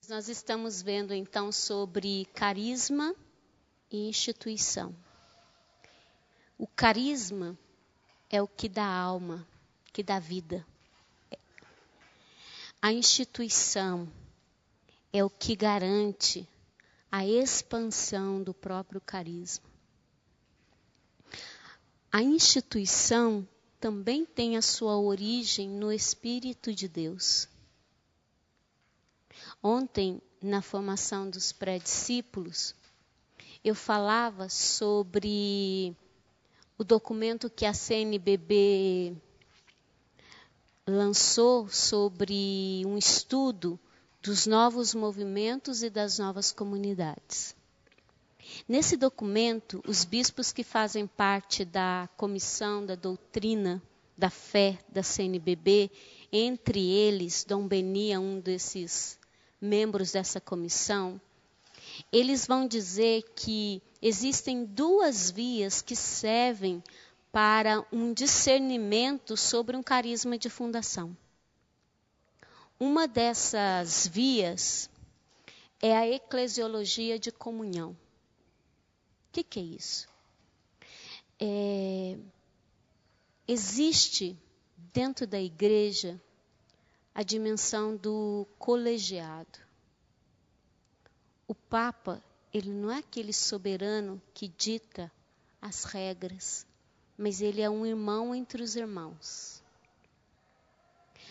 Nós estamos vendo então sobre carisma e instituição. O carisma é o que dá alma, que dá vida. A instituição é o que garante a expansão do próprio carisma. A instituição também tem a sua origem no Espírito de Deus. Ontem, na formação dos pré-discípulos, eu falava sobre o documento que a CNBB lançou sobre um estudo dos novos movimentos e das novas comunidades. Nesse documento, os bispos que fazem parte da comissão da doutrina da fé da CNBB, entre eles, Dom Beni é um desses membros dessa comissão, eles vão dizer que existem duas vias que servem para um discernimento sobre um carisma de fundação. Uma dessas vias é a eclesiologia de comunhão. O que é isso? Existe dentro da igreja a dimensão do colegiado. O Papa, ele não é aquele soberano que dita as regras, mas ele é um irmão entre os irmãos.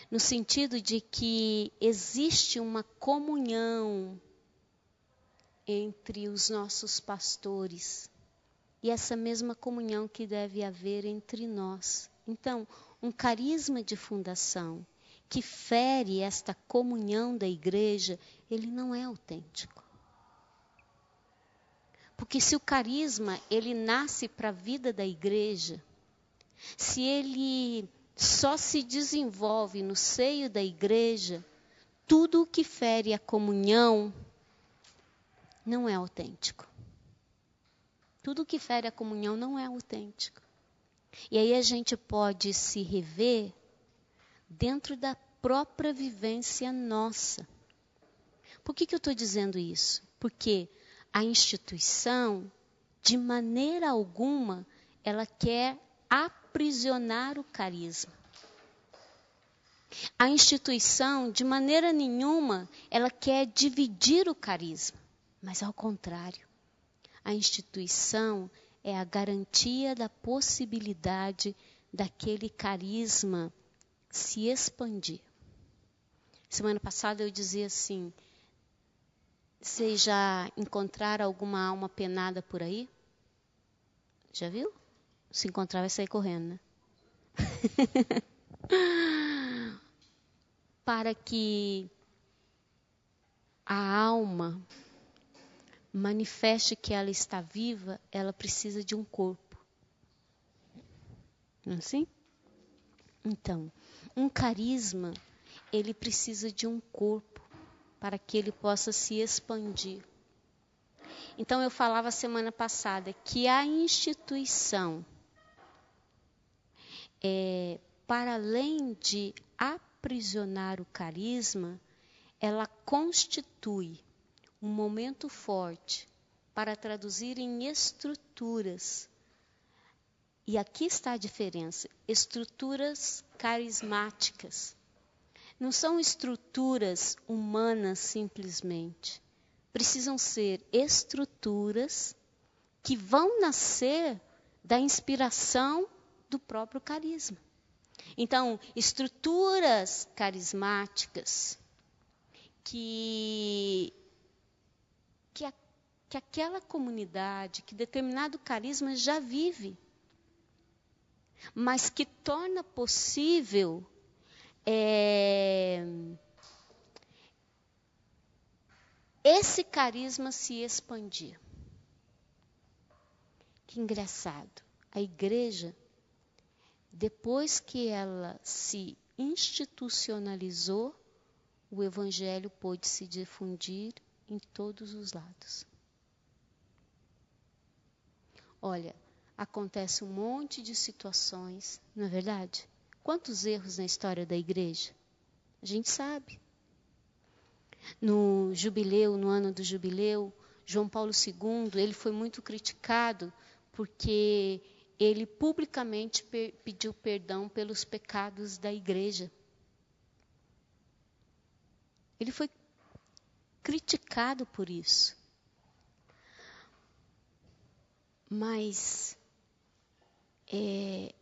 No sentido de que existe uma comunhão entre os nossos pastores. E essa mesma comunhão que deve haver entre nós. Então, um carisma de fundação que fere esta comunhão da igreja, ele não é autêntico. Porque se o carisma, ele nasce para a vida da igreja, se ele só se desenvolve no seio da igreja, tudo o que fere a comunhão não é autêntico. Tudo o que fere a comunhão não é autêntico. E aí a gente pode se rever dentro da própria vivência nossa. Por que eu estou dizendo isso? Porque a instituição, de maneira alguma, ela quer aprisionar o carisma. A instituição, de maneira nenhuma, ela quer dividir o carisma. Mas ao contrário, a instituição é a garantia da possibilidade daquele carisma se expandir. Semana passada eu dizia assim, vocês já encontraram alguma alma penada por aí? Já viu? Se encontrar vai sair correndo, né? Para que a alma manifeste que ela está viva, ela precisa de um corpo. Não é assim? Então, um carisma, ele precisa de um corpo para que ele possa se expandir. Então, eu falava semana passada que a instituição, para além de aprisionar o carisma, ela constitui um momento forte para traduzir em estruturas. E aqui está a diferença. Estruturas carismáticas. Não são estruturas humanas simplesmente. Precisam ser estruturas que vão nascer da inspiração do próprio carisma. Então, estruturas carismáticas que aquela comunidade, que determinado carisma já vive, mas que torna possível esse carisma se expandir. Que engraçado. A igreja, depois que ela se institucionalizou, o evangelho pôde se difundir em todos os lados. Olha, acontece um monte de situações, não é verdade? Quantos erros na história da igreja? A gente sabe. No jubileu, no ano do jubileu, João Paulo II, ele foi muito criticado porque ele publicamente pediu perdão pelos pecados da igreja. Ele foi criticado por isso. Mas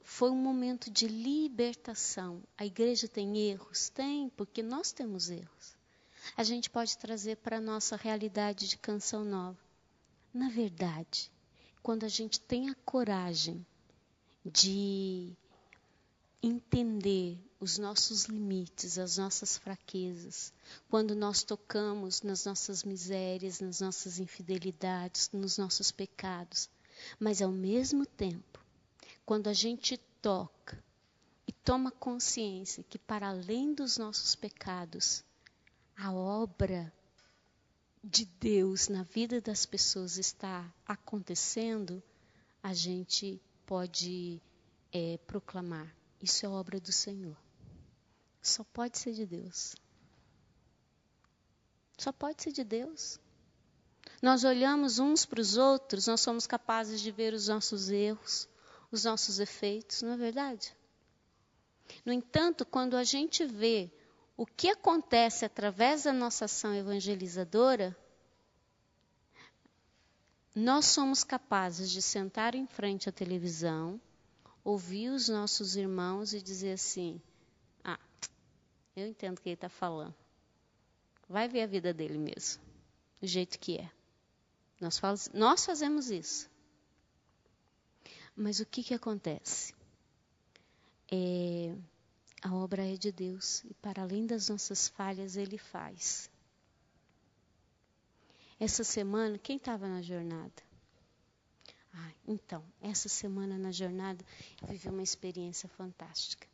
foi um momento de libertação. A igreja tem erros? Tem, porque nós temos erros. A gente pode trazer para a nossa realidade de Canção Nova. Na verdade, quando a gente tem a coragem de entender os nossos limites, as nossas fraquezas, quando nós tocamos nas nossas misérias, nas nossas infidelidades, nos nossos pecados, mas ao mesmo tempo, quando a gente toca e toma consciência que para além dos nossos pecados, a obra de Deus na vida das pessoas está acontecendo, a gente pode proclamar: isso é obra do Senhor. Só pode ser de Deus. Só pode ser de Deus. Nós olhamos uns para os outros, nós somos capazes de ver os nossos erros, os nossos efeitos, não é verdade? No entanto, quando a gente vê o que acontece através da nossa ação evangelizadora, nós somos capazes de sentar em frente à televisão, ouvir os nossos irmãos e dizer assim: eu entendo o que ele está falando. Vai ver a vida dele mesmo, do jeito que é. Nós fazemos isso. Mas o que acontece? A obra é de Deus e para além das nossas falhas, Ele faz. Essa semana, quem estava na jornada? Então, essa semana na jornada, eu vivi uma experiência fantástica.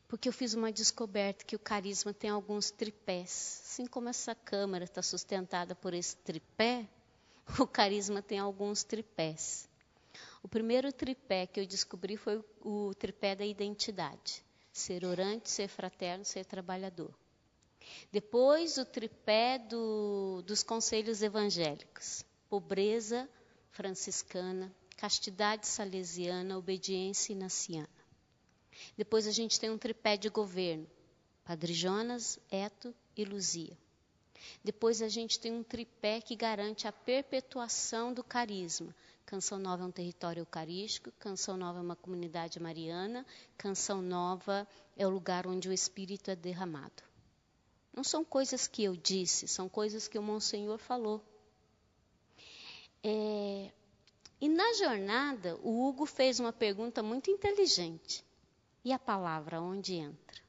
Porque eu fiz uma descoberta que o carisma tem alguns tripés. Assim como essa câmara está sustentada por esse tripé, o carisma tem alguns tripés. O primeiro tripé que eu descobri foi o tripé da identidade. Ser orante, ser fraterno, ser trabalhador. Depois o tripé dos conselhos evangélicos. Pobreza franciscana, castidade salesiana, obediência inaciana. Depois a gente tem um tripé de governo. Padre Jonas, Eto e Luzia. Depois a gente tem um tripé que garante a perpetuação do carisma. Canção Nova é um território eucarístico, Canção Nova é uma comunidade mariana, Canção Nova é o lugar onde o Espírito é derramado. Não são coisas que eu disse, são coisas que o Monsenhor falou. E na jornada, o Hugo fez uma pergunta muito inteligente. E a palavra, onde entra?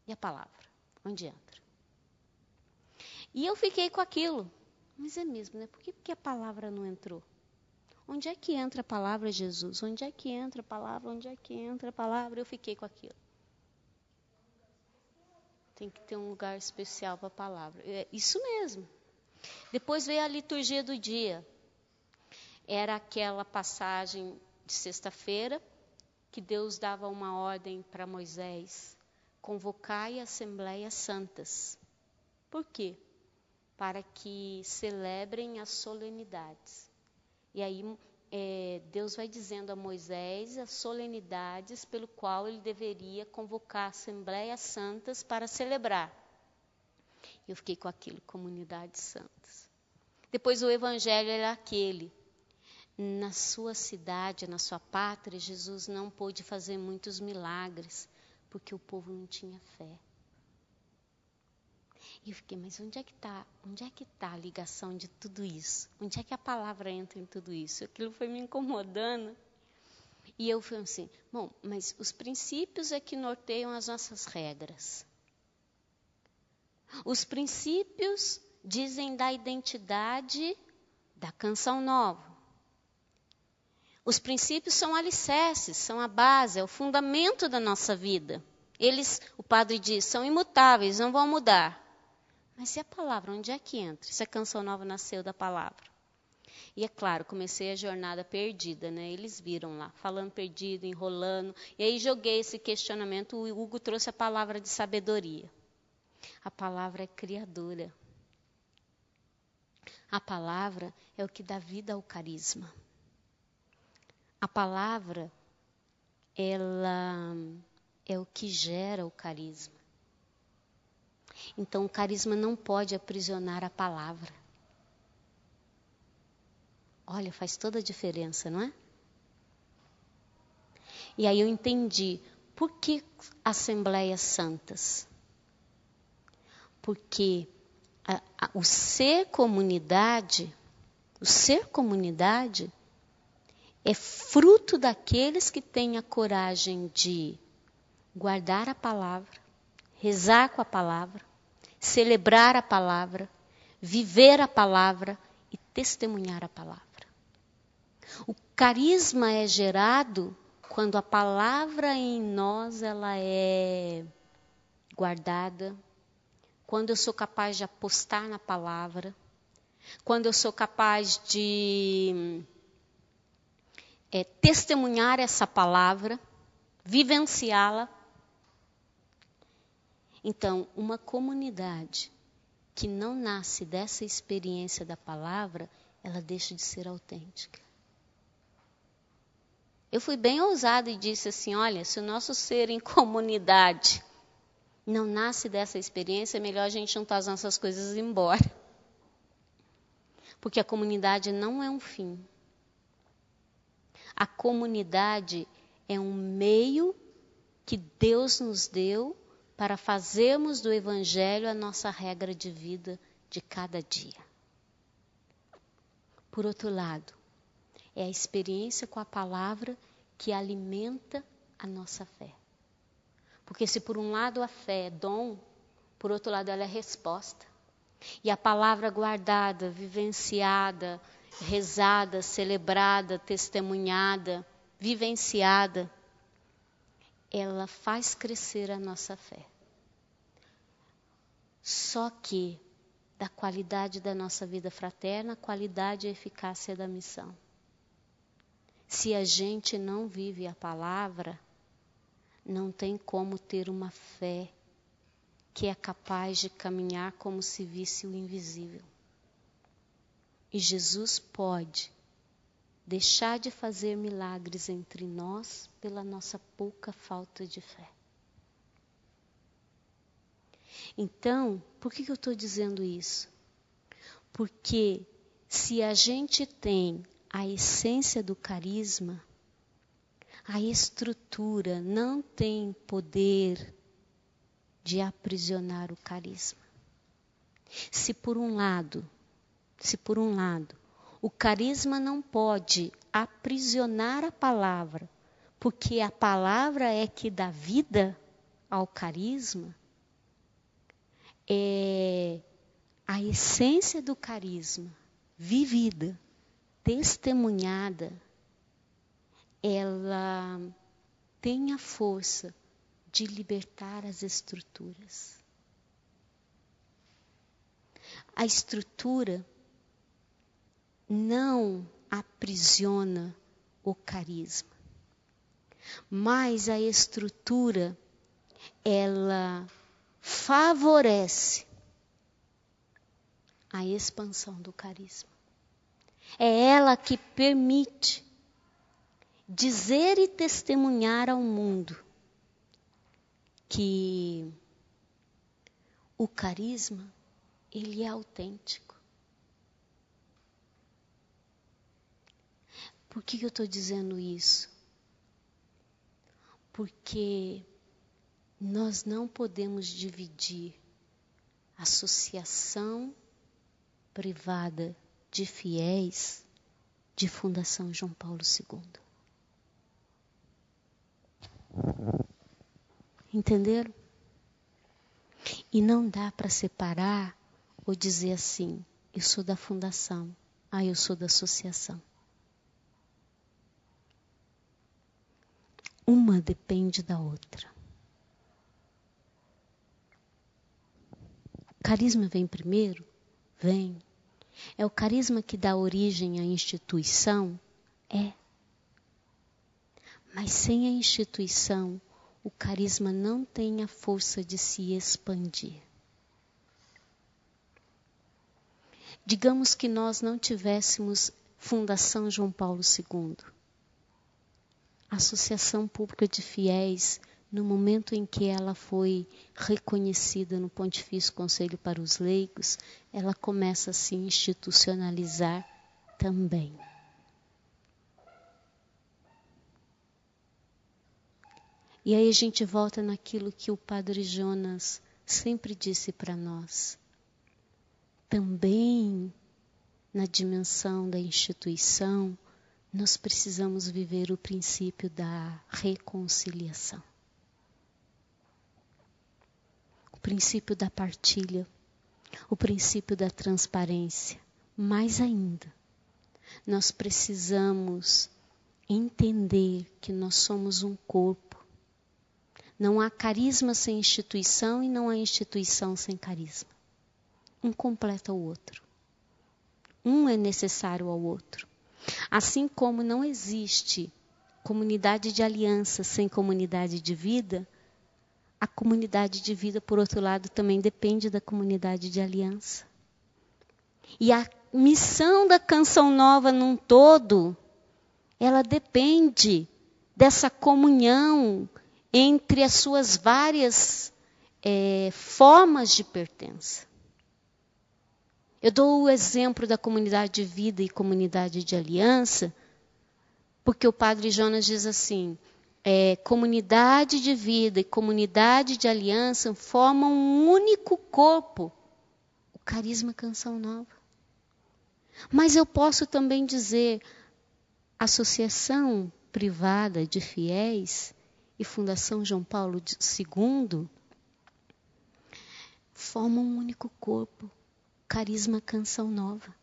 E a palavra, onde entra? E eu fiquei com aquilo. Mas é mesmo, né? Por que a palavra não entrou? Onde é que entra a palavra, Jesus? Onde é que entra a palavra? Onde é que entra a palavra? Eu fiquei com aquilo. Tem que ter um lugar especial para a palavra. É isso mesmo. Depois veio a liturgia do dia. Era aquela passagem de sexta-feira que Deus dava uma ordem para Moisés: convocai assembleias santas. Por quê? Para que celebrem as solenidades. E aí Deus vai dizendo a Moisés as solenidades pelo qual ele deveria convocar assembleias santas para celebrar. Eu fiquei com aquilo, comunidades santas. Depois o evangelho era aquele: na sua cidade, na sua pátria, Jesus não pôde fazer muitos milagres, porque o povo não tinha fé. E eu fiquei, mas onde é que está a ligação de tudo isso? Onde é que a palavra entra em tudo isso? Aquilo foi me incomodando. E eu fui assim, mas os princípios é que norteiam as nossas regras. Os princípios dizem da identidade da Canção Nova. Os princípios são alicerces, são a base, é o fundamento da nossa vida. Eles, o padre diz, são imutáveis, não vão mudar. Mas e a palavra, onde é que entra? Se a Canção Nova nasceu da palavra. E é claro, comecei a jornada perdida, né? Eles viram lá, falando perdido, enrolando. E aí joguei esse questionamento, o Hugo trouxe a palavra de sabedoria. A palavra é criadora. A palavra é o que dá vida ao carisma. A palavra, ela é o que gera o carisma. Então, o carisma não pode aprisionar a palavra. Olha, faz toda a diferença, não é? E aí eu entendi, por que Assembleias Santas? Porque o ser comunidade é fruto daqueles que têm a coragem de guardar a palavra, rezar com a palavra, celebrar a palavra, viver a palavra e testemunhar a palavra. O carisma é gerado quando a palavra em nós ela é guardada, quando eu sou capaz de apostar na palavra, quando eu sou capaz de testemunhar essa palavra, vivenciá-la. Então, uma comunidade que não nasce dessa experiência da palavra, ela deixa de ser autêntica. Eu fui bem ousada e disse assim, olha, se o nosso ser em comunidade não nasce dessa experiência, é melhor a gente juntar as nossas coisas e ir embora. Porque a comunidade não é um fim. A comunidade é um meio que Deus nos deu para fazermos do Evangelho a nossa regra de vida de cada dia. Por outro lado, é a experiência com a palavra que alimenta a nossa fé. Porque se por um lado a fé é dom, por outro lado ela é resposta. E a palavra guardada, vivenciada, rezada, celebrada, testemunhada, vivenciada, ela faz crescer a nossa fé. Só que da qualidade da nossa vida fraterna, a qualidade e a eficácia da missão. Se a gente não vive a palavra, não tem como ter uma fé que é capaz de caminhar como se visse o invisível. E Jesus pode deixar de fazer milagres entre nós pela nossa pouca falta de fé. Então, por que eu estou dizendo isso? Porque se a gente tem a essência do carisma, a estrutura não tem poder de aprisionar o carisma. Se por um lado, o carisma não pode aprisionar a palavra, porque a palavra é que dá vida ao carisma, a essência do carisma, vivida, testemunhada, ela tem a força de libertar as estruturas. A estrutura não aprisiona o carisma, mas a estrutura, ela favorece a expansão do carisma. É ela que permite dizer e testemunhar ao mundo que o carisma, ele é autêntico. Por que eu estou dizendo isso? Porque nós não podemos dividir associação privada de fiéis de Fundação João Paulo II. Entenderam? E não dá para separar ou dizer assim, eu sou da fundação, eu sou da associação. Uma depende da outra. O carisma vem primeiro? Vem. É o carisma que dá origem à instituição? É. Mas sem a instituição, o carisma não tem a força de se expandir. Digamos que nós não tivéssemos Fundação João Paulo II. A Associação Pública de Fiéis, no momento em que ela foi reconhecida no Pontifício Conselho para os Leigos, ela começa a se institucionalizar também. E aí a gente volta naquilo que o Padre Jonas sempre disse para nós. Também na dimensão da instituição, nós precisamos viver o princípio da reconciliação. O princípio da partilha, o princípio da transparência. Mais ainda, nós precisamos entender que nós somos um corpo. Não há carisma sem instituição e não há instituição sem carisma. Um completa o outro. Um é necessário ao outro. Assim como não existe comunidade de aliança sem comunidade de vida, a comunidade de vida, por outro lado, também depende da comunidade de aliança. E a missão da Canção Nova num todo, ela depende dessa comunhão entre as suas várias formas de pertença. Eu dou o exemplo da comunidade de vida e comunidade de aliança, porque o Padre Jonas diz assim, comunidade de vida e comunidade de aliança formam um único corpo, o carisma Canção Nova. Mas eu posso também dizer, associação privada de fiéis e Fundação João Paulo II formam um único corpo, carisma Canção Nova.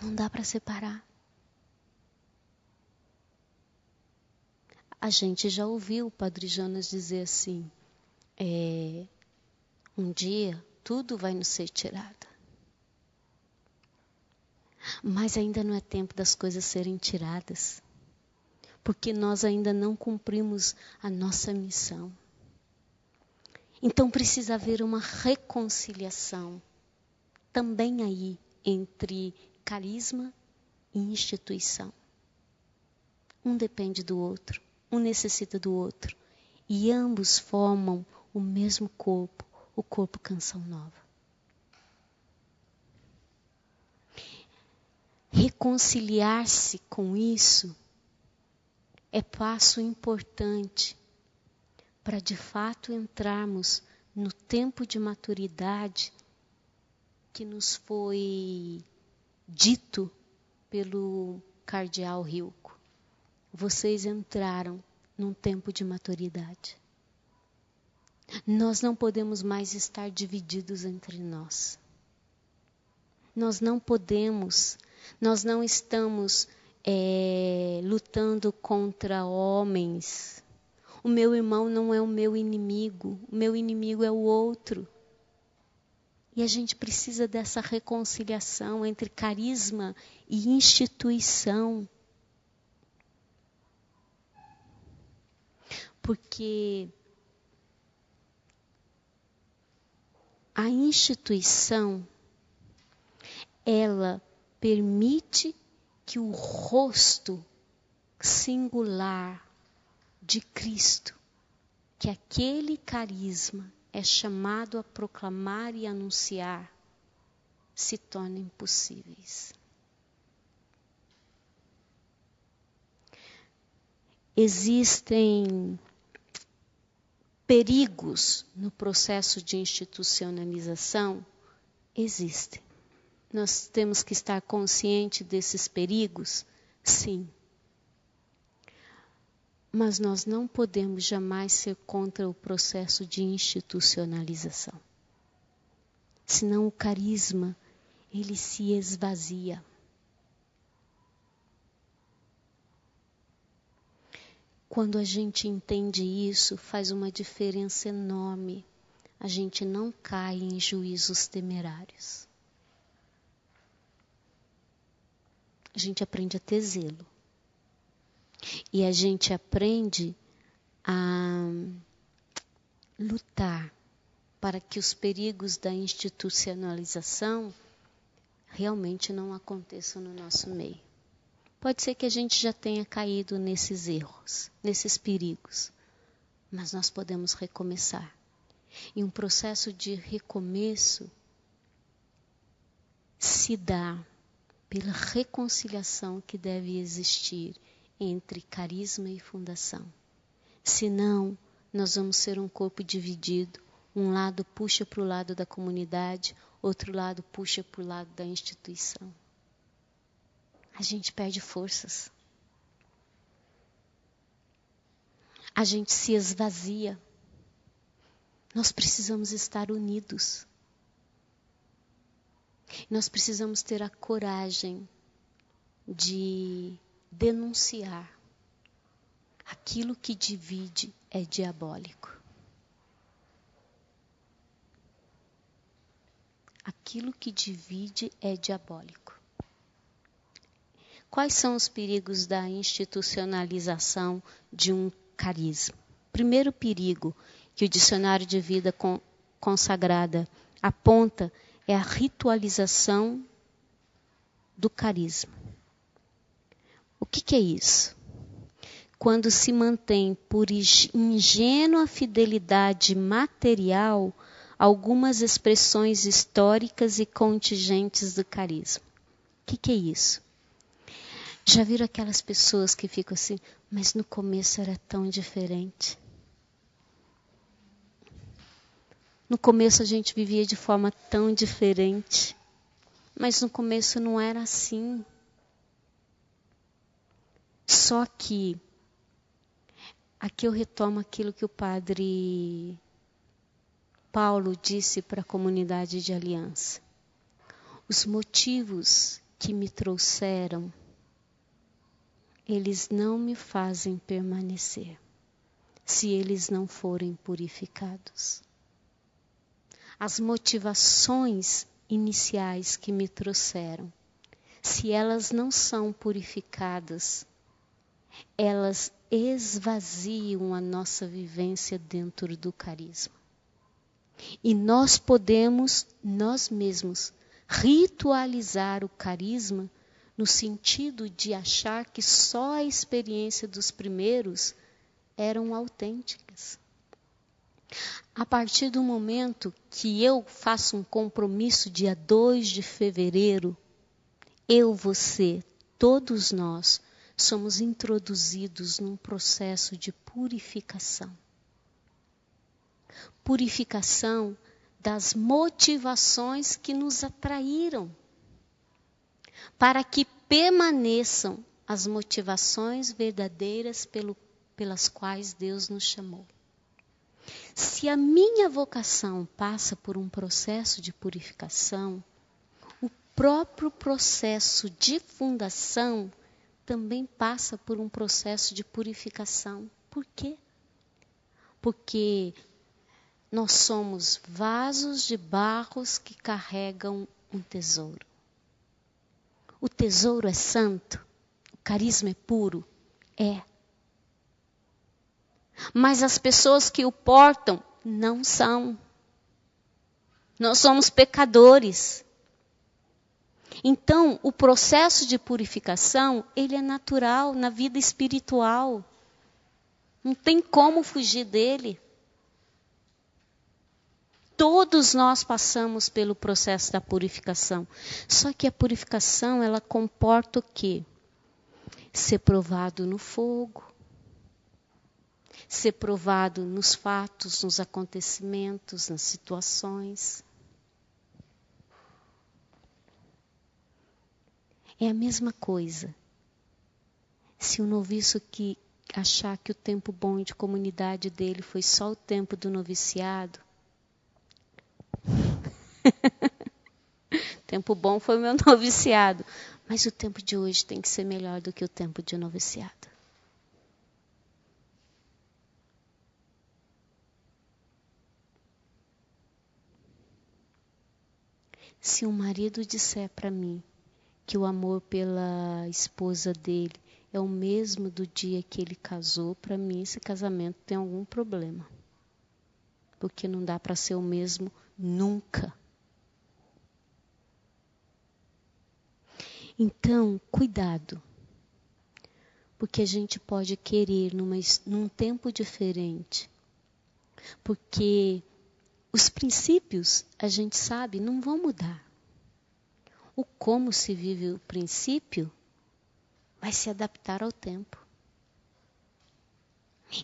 Não dá para separar. A gente já ouviu o Padre Jonas dizer assim, um dia tudo vai nos ser tirado. Mas ainda não é tempo das coisas serem tiradas, porque nós ainda não cumprimos a nossa missão. Então precisa haver uma reconciliação também aí entre carisma e instituição. Um depende do outro, um necessita do outro, e ambos formam o mesmo corpo, o corpo Canção Nova. Reconciliar-se com isso é passo importante para de fato entrarmos no tempo de maturidade que nos foi dito pelo cardeal Rilco. Vocês entraram num tempo de maturidade. Nós não podemos mais estar divididos entre nós. Nós não podemos, nós não estamos lutando contra homens. O meu irmão não é o meu inimigo é o outro. E a gente precisa dessa reconciliação entre carisma e instituição. Porque a instituição, ela permite que o rosto singular de Cristo, que aquele carisma é chamado a proclamar e anunciar, se tornem possíveis. Existem perigos no processo de institucionalização? Existem. Nós temos que estar conscientes desses perigos? Sim. Mas nós não podemos jamais ser contra o processo de institucionalização. Senão o carisma, ele se esvazia. Quando a gente entende isso, faz uma diferença enorme. A gente não cai em juízos temerários. A gente aprende a ter zelo. E a gente aprende a lutar para que os perigos da institucionalização realmente não aconteçam no nosso meio. Pode ser que a gente já tenha caído nesses erros, nesses perigos, mas nós podemos recomeçar. E um processo de recomeço se dá pela reconciliação que deve existir entre carisma e fundação. Senão, nós vamos ser um corpo dividido. Um lado puxa para o lado da comunidade, outro lado puxa para o lado da instituição. A gente perde forças. A gente se esvazia. Nós precisamos estar unidos. Nós precisamos ter a coragem de denunciar. Aquilo que divide é diabólico. Aquilo que divide é diabólico. Quais são os perigos da institucionalização de um carisma? Primeiro perigo que o Dicionário de Vida Consagrada aponta é a ritualização do carisma. O que é isso? Quando se mantém por ingênua fidelidade material algumas expressões históricas e contingentes do carisma. O que é isso? Já viram aquelas pessoas que ficam assim, mas no começo era tão diferente. No começo a gente vivia de forma tão diferente, mas no começo não era assim. Só que, aqui eu retomo aquilo que o padre Paulo disse para a comunidade de aliança. Os motivos que me trouxeram, eles não me fazem permanecer, se eles não forem purificados. As motivações iniciais que me trouxeram, se elas não são purificadas, elas esvaziam a nossa vivência dentro do carisma. E nós podemos, nós mesmos, ritualizar o carisma no sentido de achar que só a experiência dos primeiros eram autênticas. A partir do momento que eu faço um compromisso dia 2 de fevereiro, eu, você, todos nós, somos introduzidos num processo de purificação. Purificação das motivações que nos atraíram, para que permaneçam as motivações verdadeiras pelas quais Deus nos chamou. Se a minha vocação passa por um processo de purificação, o próprio processo de fundação também passa por um processo de purificação. Por quê? Porque nós somos vasos de barros que carregam um tesouro. O tesouro é santo, o carisma é puro? É. Mas as pessoas que o portam não são. Nós somos pecadores. Então, o processo de purificação, ele é natural na vida espiritual. Não tem como fugir dele. Todos nós passamos pelo processo da purificação. Só que a purificação, ela comporta o quê? Ser provado no fogo. Ser provado nos fatos, nos acontecimentos, nas situações. É a mesma coisa. Se o noviço que achar que o tempo bom de comunidade dele foi só o tempo do noviciado, tempo bom foi o meu noviciado, mas o tempo de hoje tem que ser melhor do que o tempo de noviciado. Se um marido disser para mim que o amor pela esposa dele é o mesmo do dia que ele casou, para mim esse casamento tem algum problema. Porque não dá para ser o mesmo nunca. Então, cuidado. Porque a gente pode querer num tempo diferente. Porque os princípios, a gente sabe, não vão mudar. O como se vive o princípio vai se adaptar ao tempo.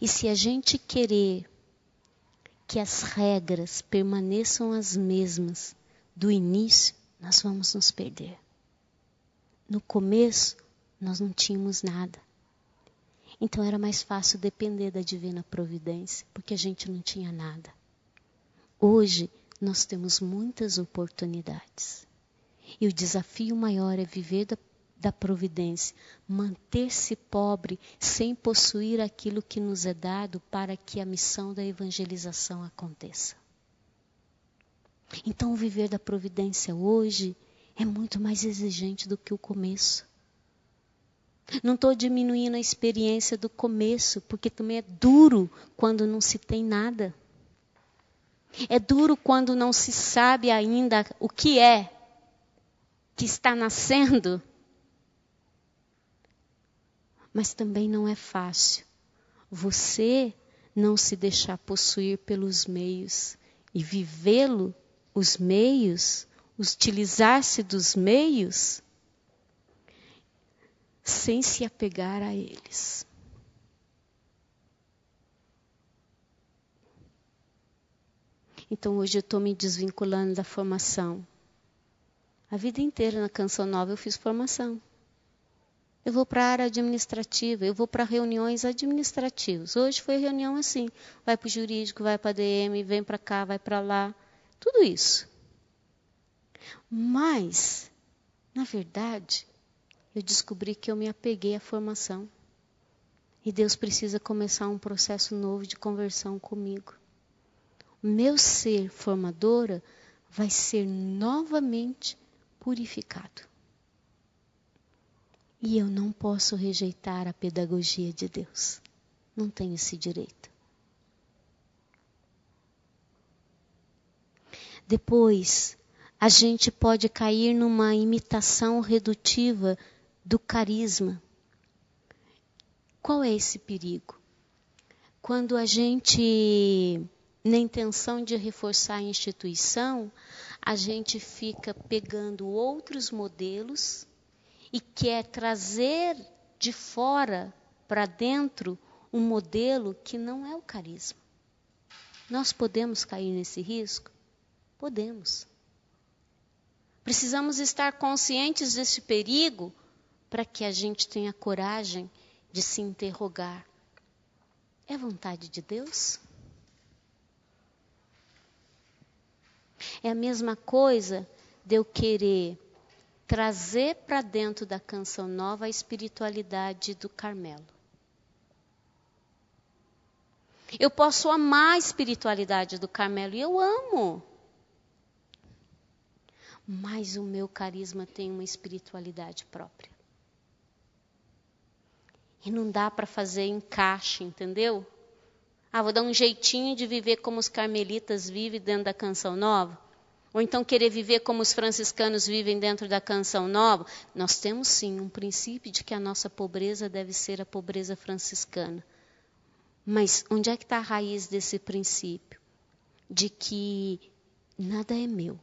E se a gente querer que as regras permaneçam as mesmas do início, nós vamos nos perder. No começo, nós não tínhamos nada. Então era mais fácil depender da divina providência, porque a gente não tinha nada. Hoje, nós temos muitas oportunidades. E o desafio maior é viver da providência, manter-se pobre sem possuir aquilo que nos é dado para que a missão da evangelização aconteça. Então, o viver da providência hoje é muito mais exigente do que o começo. Não estou diminuindo a experiência do começo, porque também é duro quando não se tem nada. É duro quando não se sabe ainda o que é que está nascendo. Mas também não é fácil você não se deixar possuir pelos meios e vivê-lo, os meios, utilizar-se dos meios, sem se apegar a eles. Então hoje eu estou me desvinculando da formação. A vida inteira na Canção Nova eu fiz formação. Eu vou para a área administrativa, eu vou para reuniões administrativas. Hoje foi reunião assim, vai para o jurídico, vai para a DM, vem para cá, vai para lá, tudo isso. Mas, na verdade, eu descobri que eu me apeguei à formação. E Deus precisa começar um processo novo de conversão comigo. O meu ser formadora vai ser novamente purificado. E eu não posso rejeitar a pedagogia de Deus. Não tenho esse direito. Depois, a gente pode cair numa imitação redutiva do carisma. Qual é esse perigo? Quando a gente, na intenção de reforçar a instituição, a gente fica pegando outros modelos e quer trazer de fora para dentro um modelo que não é o carisma. Nós podemos cair nesse risco? Podemos. Precisamos estar conscientes desse perigo para que a gente tenha coragem de se interrogar. É vontade de Deus? É a mesma coisa de eu querer trazer para dentro da Canção Nova a espiritualidade do Carmelo. Eu posso amar a espiritualidade do Carmelo, e eu amo. Mas o meu carisma tem uma espiritualidade própria. E não dá para fazer encaixe, entendeu? Vou dar um jeitinho de viver como os carmelitas vivem dentro da Canção Nova. Ou então querer viver como os franciscanos vivem dentro da Canção Nova. Nós temos sim um princípio de que a nossa pobreza deve ser a pobreza franciscana. Mas onde é que está a raiz desse princípio? De que nada é meu.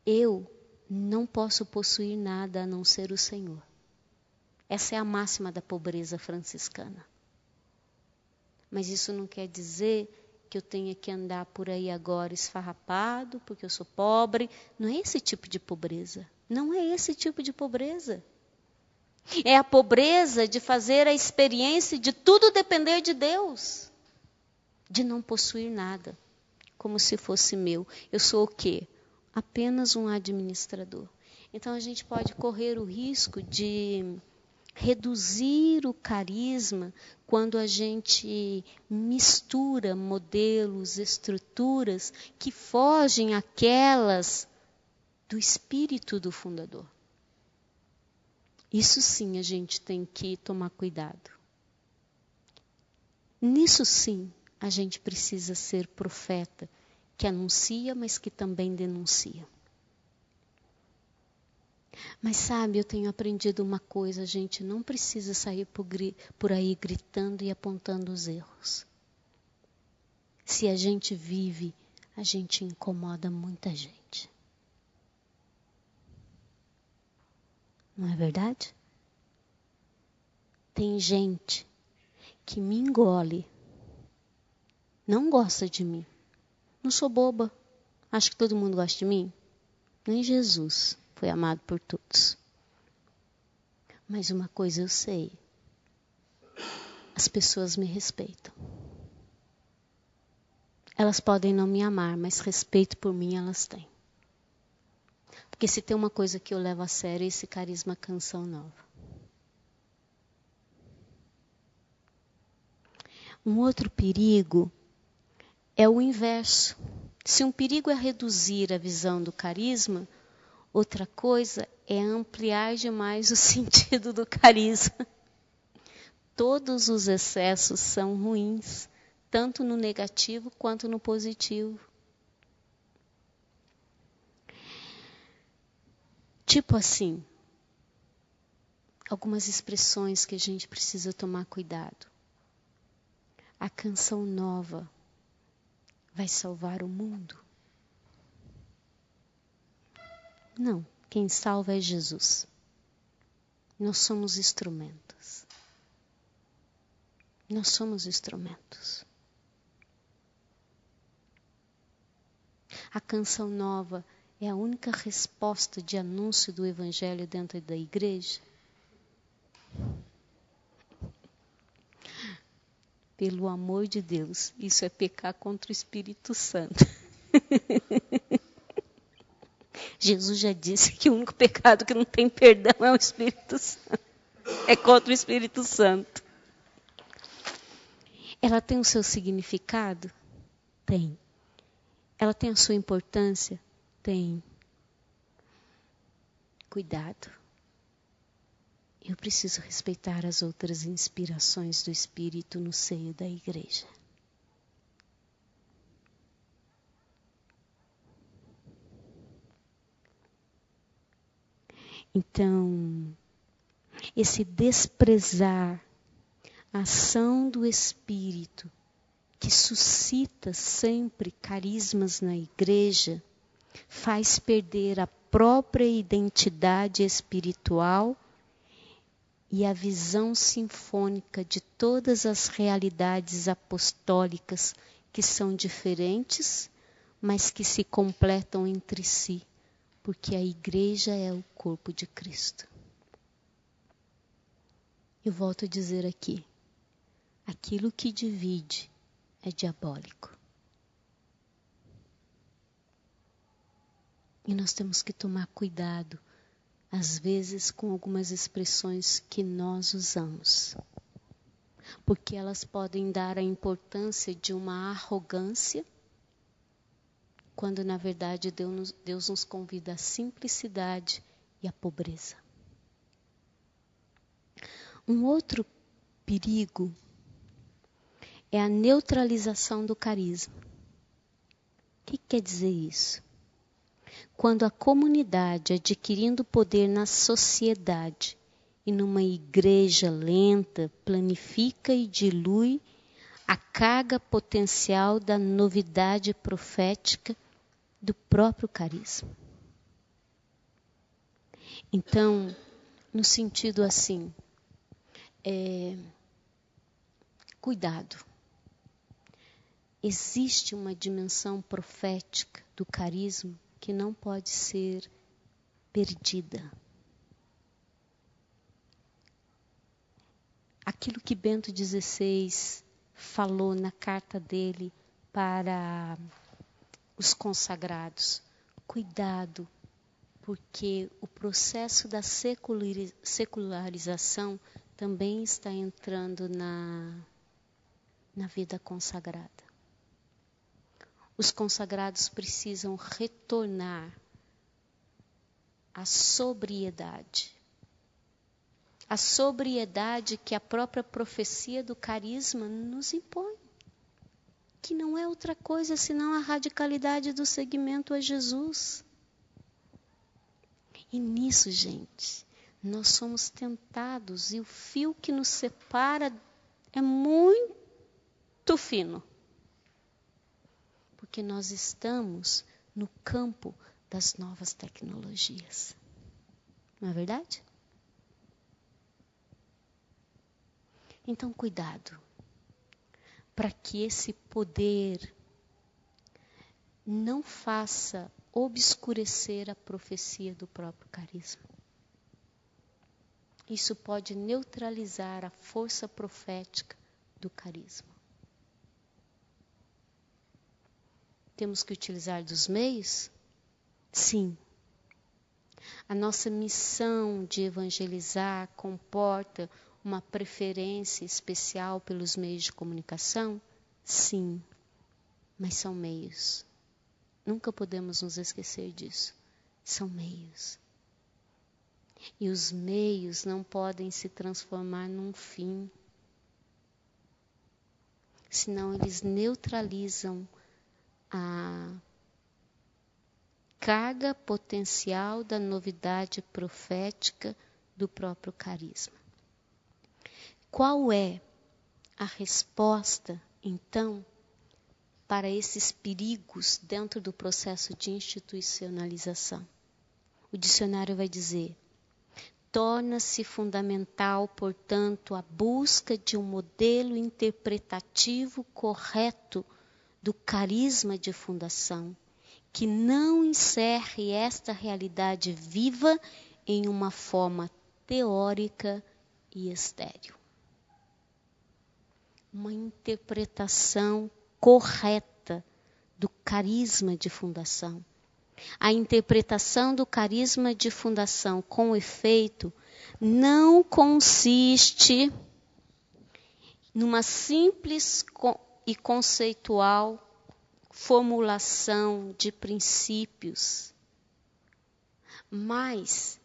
Eu não posso possuir nada a não ser o Senhor. Essa é a máxima da pobreza franciscana. Mas isso não quer dizer que eu tenha que andar por aí agora esfarrapado, porque eu sou pobre. Não é esse tipo de pobreza. Não é esse tipo de pobreza. É a pobreza de fazer a experiência de tudo depender de Deus. De não possuir nada, como se fosse meu. Eu sou o quê? Apenas um administrador. Então a gente pode correr o risco de reduzir o carisma quando a gente mistura modelos, estruturas que fogem àquelas do espírito do fundador. Isso sim a gente tem que tomar cuidado. Nisso sim a gente precisa ser profeta, que anuncia, mas que também denuncia. Mas sabe, eu tenho aprendido uma coisa, a gente não precisa sair por aí gritando e apontando os erros. Se a gente vive, a gente incomoda muita gente. Não é verdade? Tem gente que me engole, não gosta de mim. Não sou boba. Acho que todo mundo gosta de mim. Nem Jesus foi amado por todos. Mas uma coisa eu sei. As pessoas me respeitam. Elas podem não me amar, mas respeito por mim elas têm. Porque se tem uma coisa que eu levo a sério, é esse carisma Canção Nova. Um outro perigo é o inverso. Se um perigo é reduzir a visão do carisma, outra coisa é ampliar demais o sentido do carisma. Todos os excessos são ruins, tanto no negativo quanto no positivo. Tipo assim, algumas expressões que a gente precisa tomar cuidado. A canção nova vai salvar o mundo? Não, quem salva é Jesus. Nós somos instrumentos. Nós somos instrumentos. A canção nova é a única resposta de anúncio do Evangelho dentro da igreja? Pelo amor de Deus, isso é pecar contra o Espírito Santo. Jesus já disse que o único pecado que não tem perdão é o Espírito Santo. É contra o Espírito Santo. Ela tem o seu significado? Tem. Ela tem a sua importância? Tem. Cuidado. Eu preciso respeitar as outras inspirações do Espírito no seio da igreja. Então, esse desprezar a ação do Espírito, que suscita sempre carismas na igreja, faz perder a própria identidade espiritual e a visão sinfônica de todas as realidades apostólicas que são diferentes, mas que se completam entre si, porque a igreja é o corpo de Cristo. Eu volto a dizer aqui, aquilo que divide é diabólico. E nós temos que tomar cuidado, às vezes, com algumas expressões que nós usamos. Porque elas podem dar a importância de uma arrogância, quando na verdade Deus nos convida à simplicidade e à pobreza. Um outro perigo é a neutralização do carisma. O que quer dizer isso? Quando a comunidade, adquirindo poder na sociedade e numa igreja lenta, planifica e dilui a carga potencial da novidade profética do próprio carisma. Então, no sentido assim, cuidado. Existe uma dimensão profética do carisma que não pode ser perdida. Aquilo que Bento XVI falou na carta dele para os consagrados. Cuidado, porque o processo da secularização também está entrando na vida consagrada. Os consagrados precisam retornar à sobriedade. A sobriedade que a própria profecia do carisma nos impõe. Que não é outra coisa senão a radicalidade do seguimento a Jesus. E nisso, gente, nós somos tentados e o fio que nos separa é muito fino. Porque nós estamos no campo das novas tecnologias. Não é verdade? Então, cuidado, para que esse poder não faça obscurecer a profecia do próprio carisma. Isso pode neutralizar a força profética do carisma. Temos que utilizar dos meios? Sim. A nossa missão de evangelizar comporta uma preferência especial pelos meios de comunicação? Sim, mas são meios. Nunca podemos nos esquecer disso. São meios. E os meios não podem se transformar num fim. Senão eles neutralizam a carga potencial da novidade profética do próprio carisma. Qual é a resposta, então, para esses perigos dentro do processo de institucionalização? O dicionário vai dizer: torna-se fundamental, portanto, a busca de um modelo interpretativo correto do carisma de fundação, que não encerre esta realidade viva em uma forma teórica e estéril. Uma interpretação correta do carisma de fundação. A interpretação do carisma de fundação, com efeito, não consiste numa simples e conceitual formulação de princípios, mas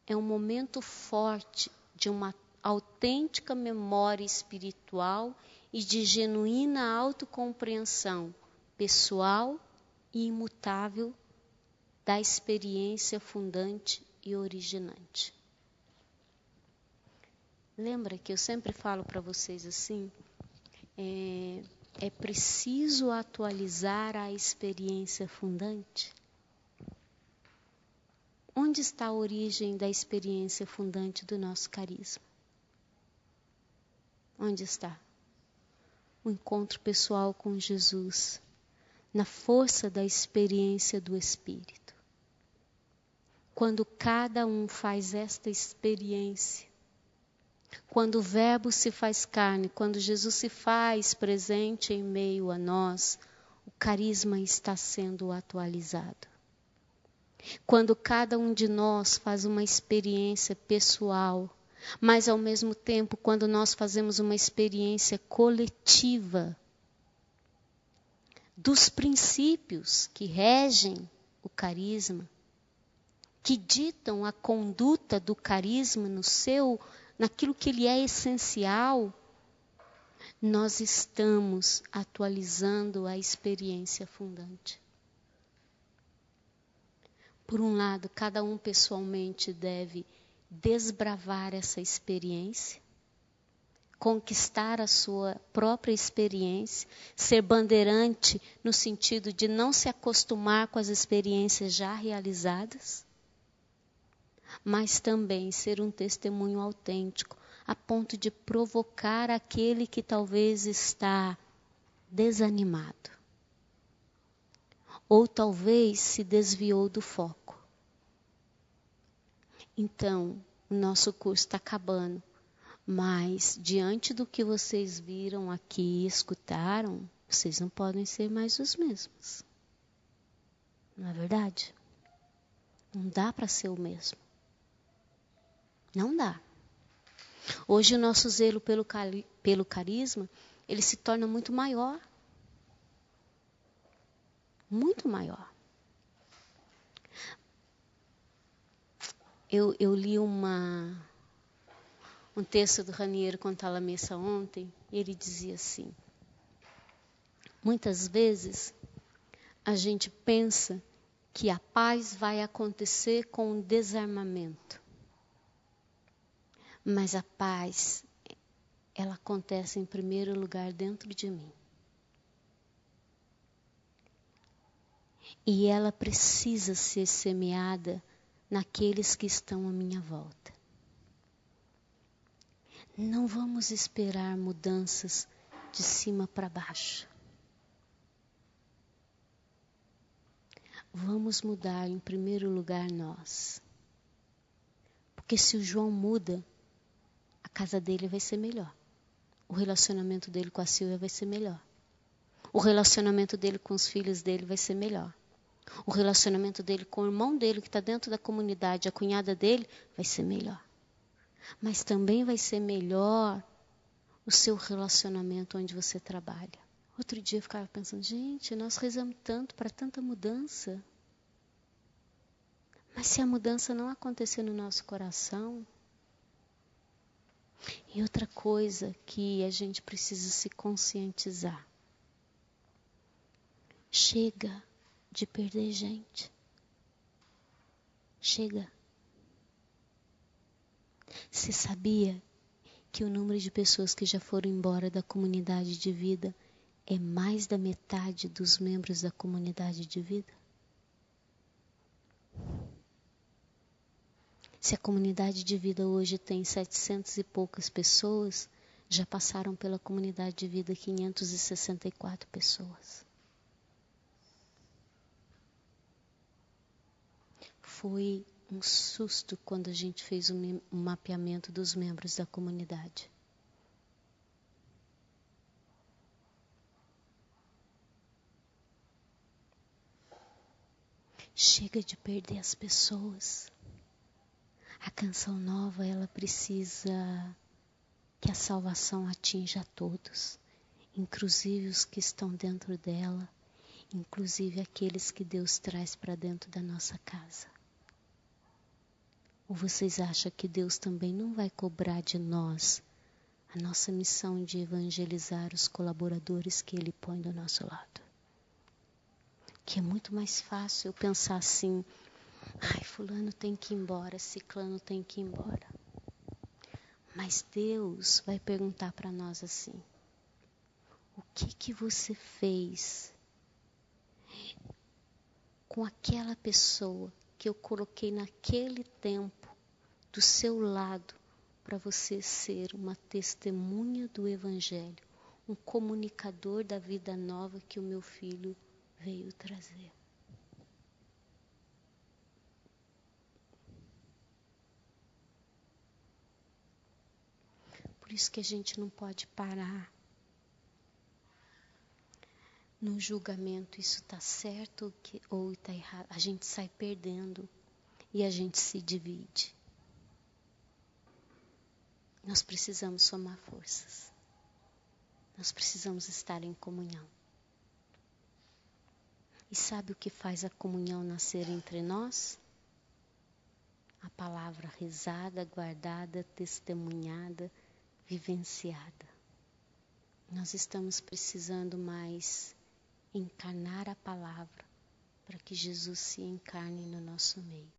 é um momento forte de uma autêntica memória espiritual e de genuína autocompreensão pessoal e imutável da experiência fundante e originante. Lembra que eu sempre falo para vocês assim, é preciso atualizar a experiência fundante? Onde está a origem da experiência fundante do nosso carisma? Onde está? O encontro pessoal com Jesus, na força da experiência do Espírito. Quando cada um faz esta experiência, quando o Verbo se faz carne, quando Jesus se faz presente em meio a nós, o carisma está sendo atualizado. Quando cada um de nós faz uma experiência pessoal, mas ao mesmo tempo, quando nós fazemos uma experiência coletiva dos princípios que regem o carisma, que ditam a conduta do carisma naquilo que ele é essencial, nós estamos atualizando a experiência fundante. Por um lado, cada um pessoalmente deve desbravar essa experiência, conquistar a sua própria experiência, ser bandeirante no sentido de não se acostumar com as experiências já realizadas, mas também ser um testemunho autêntico, a ponto de provocar aquele que talvez está desanimado, ou talvez se desviou do foco. Então, o nosso curso está acabando, mas diante do que vocês viram aqui e escutaram, vocês não podem ser mais os mesmos. Não é verdade? Não dá para ser o mesmo. Não dá. Hoje o nosso zelo pelo carisma, ele se torna muito maior. Muito maior. Eu li um texto do Raniero Cantalamessa ontem, e ele dizia assim: muitas vezes a gente pensa que a paz vai acontecer com o desarmamento. Mas a paz, ela acontece em primeiro lugar dentro de mim. E ela precisa ser semeada naqueles que estão à minha volta. Não vamos esperar mudanças de cima para baixo. Vamos mudar em primeiro lugar nós. Porque se o João muda, a casa dele vai ser melhor. O relacionamento dele com a Silvia vai ser melhor. O relacionamento dele com os filhos dele vai ser melhor. O relacionamento dele com o irmão dele que está dentro da comunidade, a cunhada dele, vai ser melhor. Mas também vai ser melhor o seu relacionamento onde você trabalha. Outro dia eu ficava pensando, gente, nós rezamos tanto para tanta mudança. Mas se a mudança não acontecer no nosso coração... E outra coisa que a gente precisa se conscientizar. Chega de perder gente. Chega. Você sabia que o número de pessoas que já foram embora da comunidade de vida é mais da metade dos membros da comunidade de vida? Se a comunidade de vida hoje tem 700 e poucas pessoas, já passaram pela comunidade de vida 564 pessoas. Foi um susto quando a gente fez um mapeamento dos membros da comunidade. Chega de perder as pessoas. A canção nova, ela precisa que a salvação atinja a todos, inclusive os que estão dentro dela, inclusive aqueles que Deus traz para dentro da nossa casa. Ou vocês acham que Deus também não vai cobrar de nós a nossa missão de evangelizar os colaboradores que Ele põe do nosso lado? Que é muito mais fácil eu pensar assim, ai, fulano tem que ir embora, ciclano tem que ir embora. Mas Deus vai perguntar para nós assim, o que você fez com aquela pessoa que eu coloquei naquele tempo do seu lado para você ser uma testemunha do Evangelho, um comunicador da vida nova que o meu filho veio trazer? Por isso que a gente não pode parar no julgamento, isso está certo ou está errado. A gente sai perdendo e a gente se divide. Nós precisamos somar forças. Nós precisamos estar em comunhão. E sabe o que faz a comunhão nascer entre nós? A palavra rezada, guardada, testemunhada, vivenciada. Nós estamos precisando mais encarnar a palavra para que Jesus se encarne no nosso meio.